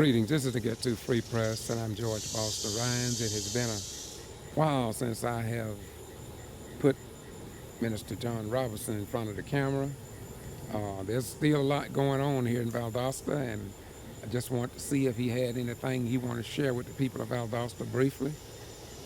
Greetings. This is the Get To Free Press, and I'm George Foster Rhynes. It has been a while since I have put Minister John Robertson in front of the camera. There's still a lot going on here in Valdosta, and I just want to see if he had anything he wanted to share with the people of Valdosta briefly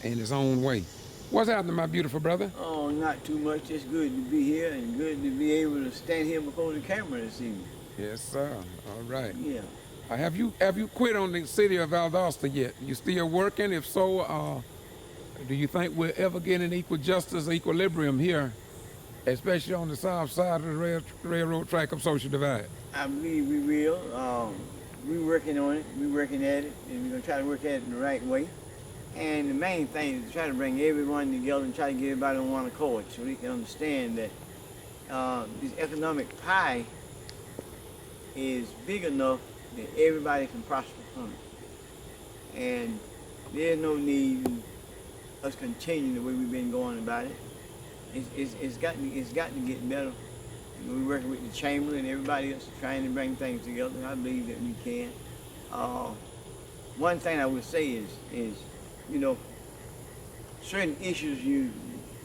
in his own way. What's happening, my beautiful brother? Oh, not too much. It's good to be here and good to be able to stand here before the camera this evening. Yes, sir. All right. Yeah. Have you quit on the city of Valdosta yet? You still working? If so, do you think we'll ever get an equal justice, equilibrium here, especially on the south side of the railroad track of Social Divide? I believe we will. We're working on it. We're working at it, and we're going to try to work at it in the right way. And the main thing is to try to bring everyone together and try to get everybody on one accord so we can understand that this economic pie is big enough that everybody can prosper from it. And there's no need in us continuing the way we've been going about it. It's got to get better. And we're working with the chamber and everybody else trying to bring things together. I believe that we can. One thing I would say is certain issues you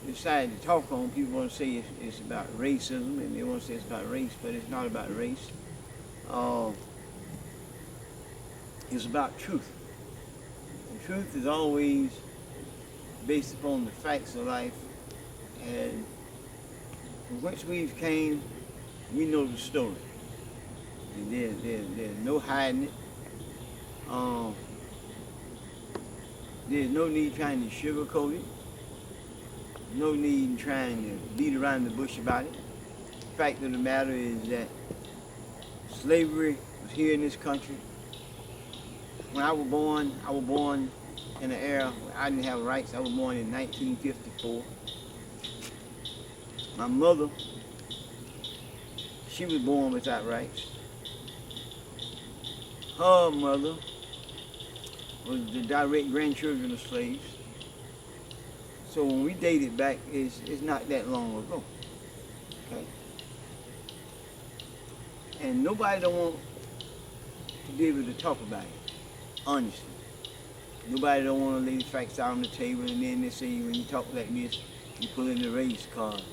decide to talk on, people want to say it's about racism, and they want to say it's about race, but it's not about race. It's about truth. And truth is always based upon the facts of life, and from whence we've came, we know the story. And there's no hiding it. There's no need trying to sugarcoat it. No need in trying to beat around the bush about it. The fact of the matter is that slavery was here in this country. When I was born in an era where I didn't have rights. I was born in 1954. My mother, she was born without rights. Her mother was the direct grandchildren of slaves. So when we dated back, it's not that long ago. Okay? And nobody don't want to be able to talk about it, honestly. Nobody don't want to lay the facts out on the table, and then they say when you talk like this, you pull in the race card.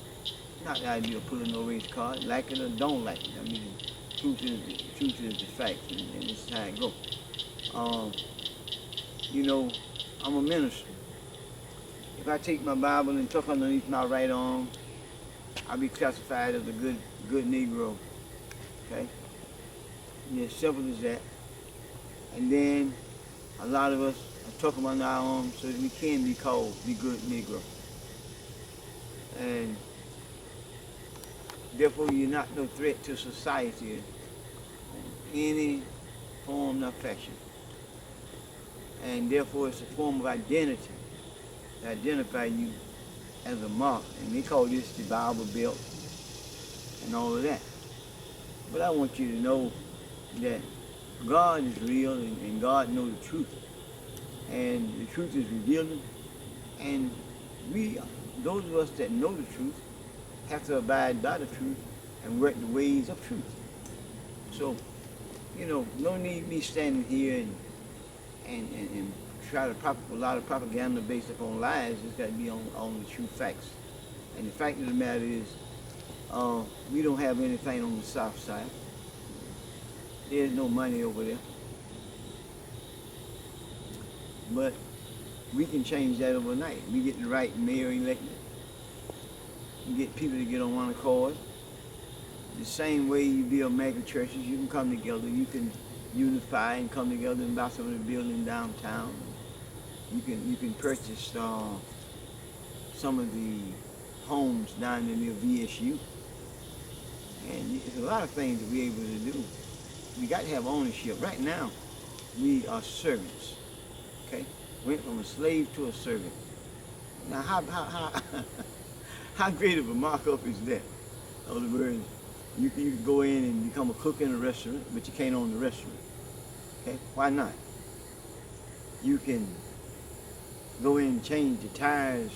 Not the idea of pulling no race card. Like it or don't like it. I mean, truth is the fact, and this is how it goes. I'm a minister. If I take my Bible and tuck underneath my right arm, I'll be classified as a good Negro. Okay? And it's simple as that. And then a lot of us tuck them under our arms so that we can be called the good Negro. And therefore you're not no threat to society in any form or fashion. And therefore it's a form of identity to identify you as a mark. And they call this the Bible Belt and all of that. But I want you to know that God is real and God knows the truth. And the truth is revealing. And those of us that know the truth, have to abide by the truth and work the ways of truth. So, no need me standing here and try to a lot of propaganda based upon lies. It's got to be on the true facts. And the fact of the matter is, we don't have anything on the south side. There's no money over there. But we can change that overnight. We get the right mayor elected. You get people to get on one accord. The same way you build mega churches, you can come together. You can unify and come together and buy some of the building downtown. You can purchase some of the homes down in near VSU. And there's a lot of things to be able to do. We got to have ownership. Right now, we are servants. Okay, went from a slave to a servant. Now, how great of a markup is that? In other words, you can go in and become a cook in a restaurant, but you can't own the restaurant. Okay? Why not? You can go in and change the tires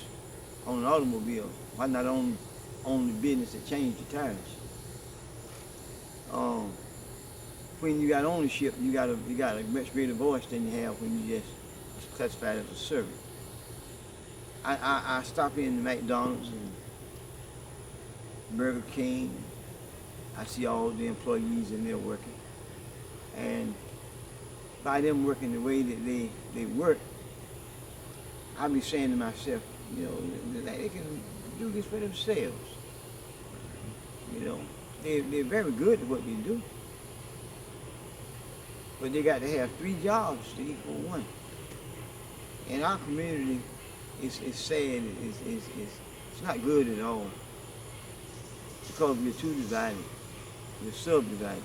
on an automobile. Why not own the business that changed the tires? when you got ownership, you got a much greater voice than you have when you just classified as a servant. I stop in McDonald's and Burger King. I see all the employees in there working, and by them working the way that they work, I be saying to myself, you know, they can do this for themselves. You know, they're very good at what they do, but they got to have 3 jobs to equal one. In our community, it's sad. It's not good at all because we're too divided. We're subdivided.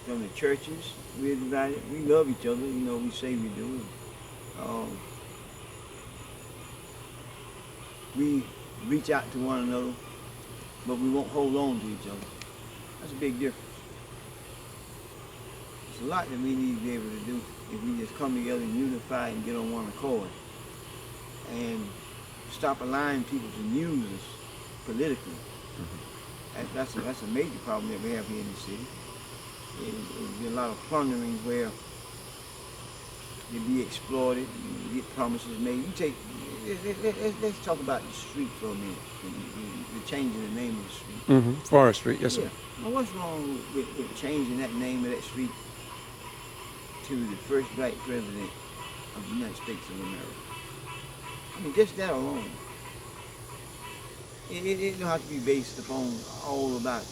From the churches, we're divided. We love each other, you know, we say we do. We reach out to one another, but we won't hold on to each other. That's a big difference. There's a lot that we need to be able to do if we just come together and unify and get on one accord and stop allowing people to use us politically. That's a major problem that we have here in the city. There's a lot of plundering where you be exploited, you get promises made. Let's talk about the street for a minute. The changing the name of the street. Forest Street, yes, sir. Yeah. Well, what's wrong with changing that name of that street to the first black president of the United States of America? I mean, just that alone. It don't have to be based upon all about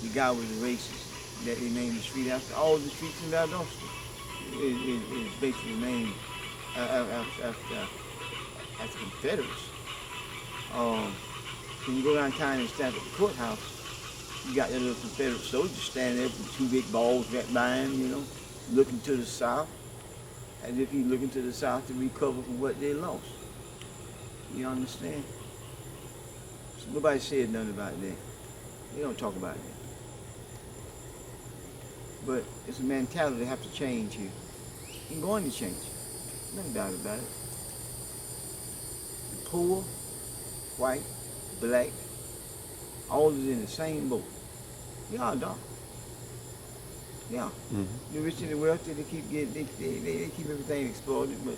the guy was a racist that they named the street after. All the streets in Valdosta is basically named after Confederates. When you go down town and stand at the courthouse, you got that little Confederate soldier standing there with 2 big balls right by him, you know, looking to the south, as if he's looking to the south to recover from what they lost. You understand? So nobody said nothing about that. They don't talk about that. But it's a mentality that have to change here. It's going to change. No doubt about it. The poor, white, black, all is in the same boat. Yeah, dog. Yeah. The rich and the wealthy, they keep getting, they keep everything exploited, but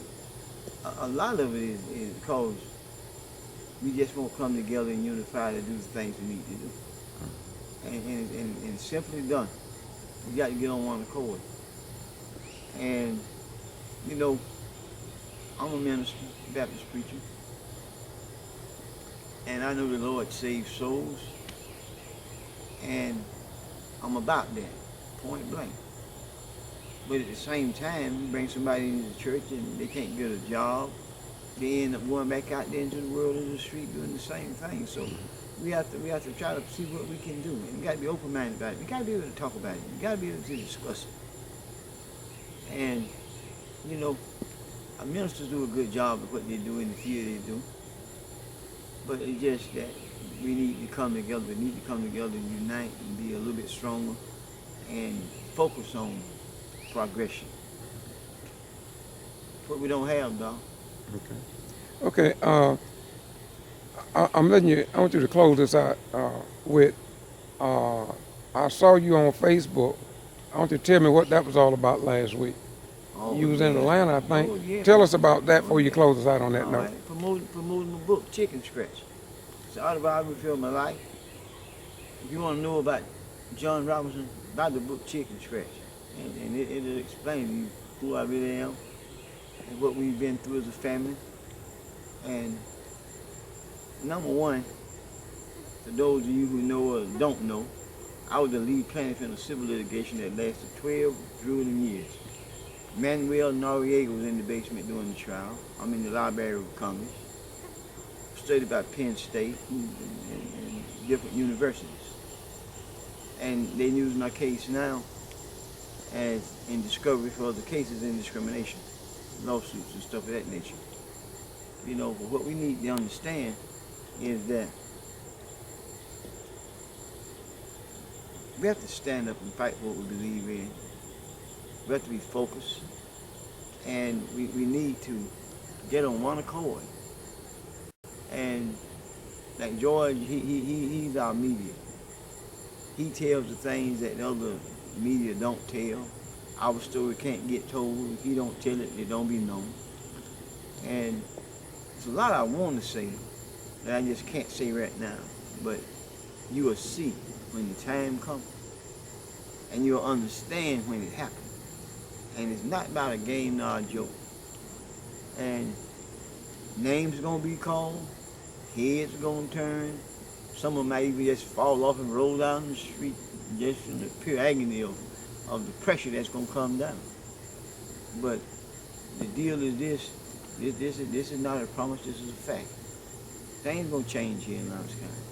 a lot of it is because we just won't come together and unify to do the things we need to do. And simply done. We got to get on one accord. And, you know, I'm a minister, Baptist preacher. And I know the Lord saves souls. And I'm about that, point blank. But at the same time, you bring somebody into the church and they can't get a job. They end up going back out there into the world of the street doing the same thing. So we have to try to see what we can do. And we got to be open-minded about it. We got to be able to talk about it. We got to be able to discuss it. And, you know, our ministers do a good job of what they do in the field they do. But it's just that we need to come together. We need to come together and unite and be a little bit stronger and focus on progression. That's what we don't have, dog. Okay. I'm letting you. I want you to close this out with. I saw you on Facebook. I want you to tell me what that was all about last week. Oh, You was in Atlanta, I think. Oh, yeah. Tell us about that before you close us out on that All note. right. Promoting my book, Chicken Scratch. It's an autobiography of my life. If you want to know about John Robinson, buy the book Chicken Scratch. And it'll explain to you who I really am and what we've been through as a family. And number one, for those of you who know or don't know, I was the lead plaintiff in a civil litigation that lasted 12 grueling years. Manuel Noriega was in the basement doing the trial. I'm in the Library of Congress. Studied by Penn State and different universities. And they use my case now as in discovery for other cases in discrimination, lawsuits and stuff of that nature. You know, but what we need to understand is that we have to stand up and fight for what we believe in. We have to be focused, and we need to get on one accord. And like George, he's our media. He tells the things that the other media don't tell. Our story can't get told. If you don't tell it, it don't be known. And there's a lot I want to say that I just can't say right now. But you will see when the time comes, and you'll understand when it happens. And it's not about a game nor a joke. And names are gonna be called, heads are gonna turn. Some of them might even just fall off and roll down the street just from the pure agony of the pressure that's gonna come down. But the deal is this is not a promise, this is a fact. Things gonna change here in Rhynes County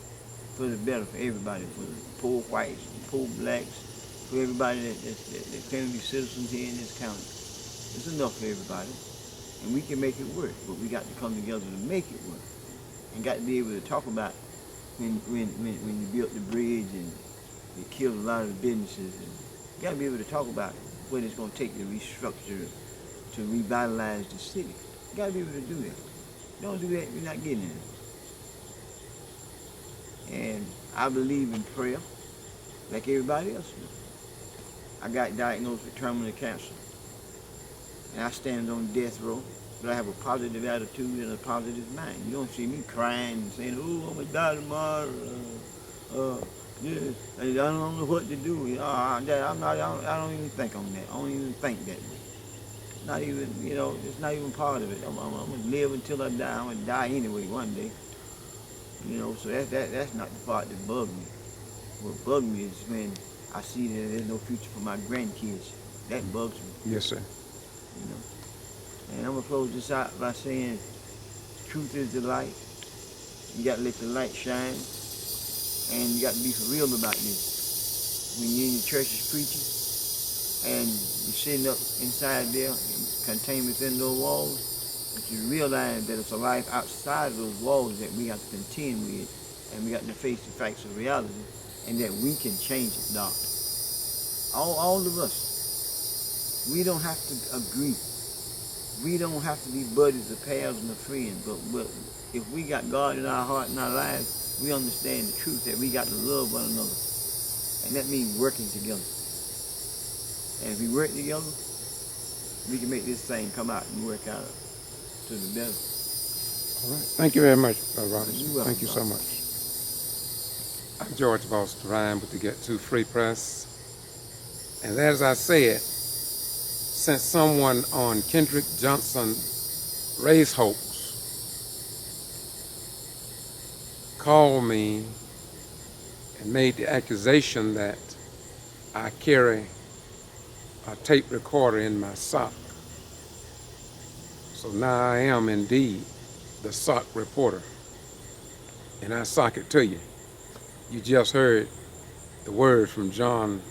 for the better for everybody, for the poor whites, the poor blacks, for everybody that can be citizens here in this county. It's enough for everybody, and we can make it work, but we got to come together to make it work, and got to be able to talk about when you built the bridge and it killed a lot of the businesses, and you got to be able to talk about what it's going to take to restructure, to revitalize the city. You got to be able to do that. Don't do that, you're not getting it. And I believe in prayer, like everybody else does. I got diagnosed with terminal cancer, and I stand on death row, but I have a positive attitude and a positive mind. You don't see me crying and saying, "Oh, I'm gonna die tomorrow." Yeah, I don't know what to do. I don't even think on that. I don't even think that way. Not even, it's not even part of it. I'm gonna live until I die. I'm gonna die anyway one day. So that's not the part that bugs me. What bugs me is when I see that there's no future for my grandkids. That bugs me. Yes, sir. And I'm gonna close this out by saying, truth is the light. You gotta let the light shine, and you got to be for real about this. When you're in your church's preaching, and you're sitting up inside there, contained within those walls, but you realize that it's a life outside of those walls that we have to contend with, and we got to face the facts of reality, and that we can change it, Doc. All of us. We don't have to agree. We don't have to be buddies or pals and friends, but if we got God in our heart and our lives, we understand the truth that we got to love one another. And that means working together. And if we work together, we can make this thing come out and work out to the better. All right. Thank you very much, Robinson. You're welcome, Thank you so Doc. much. I'm George Valdosta with the Getto Free Press. And as I said, since someone on Kendrick Johnson race hoax called me and made the accusation that I carry a tape recorder in my sock. So now I am indeed the sock reporter, and I sock it to you. You just heard the words from John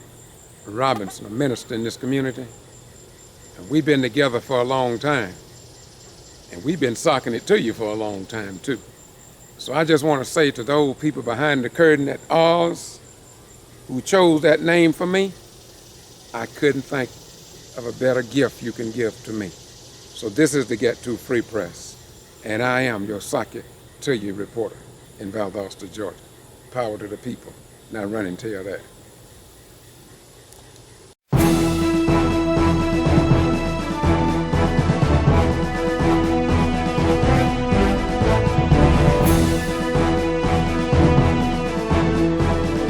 Robinson, a minister in this community. And we've been together for a long time. And we've been socking it to you for a long time, too. So I just want to say to those people behind the curtain at Oz who chose that name for me, I couldn't think of a better gift you can give to me. So this is the Getto Free Press. And I am your sock it to you reporter in Valdosta, Georgia. Power to the people. Now run and tell that.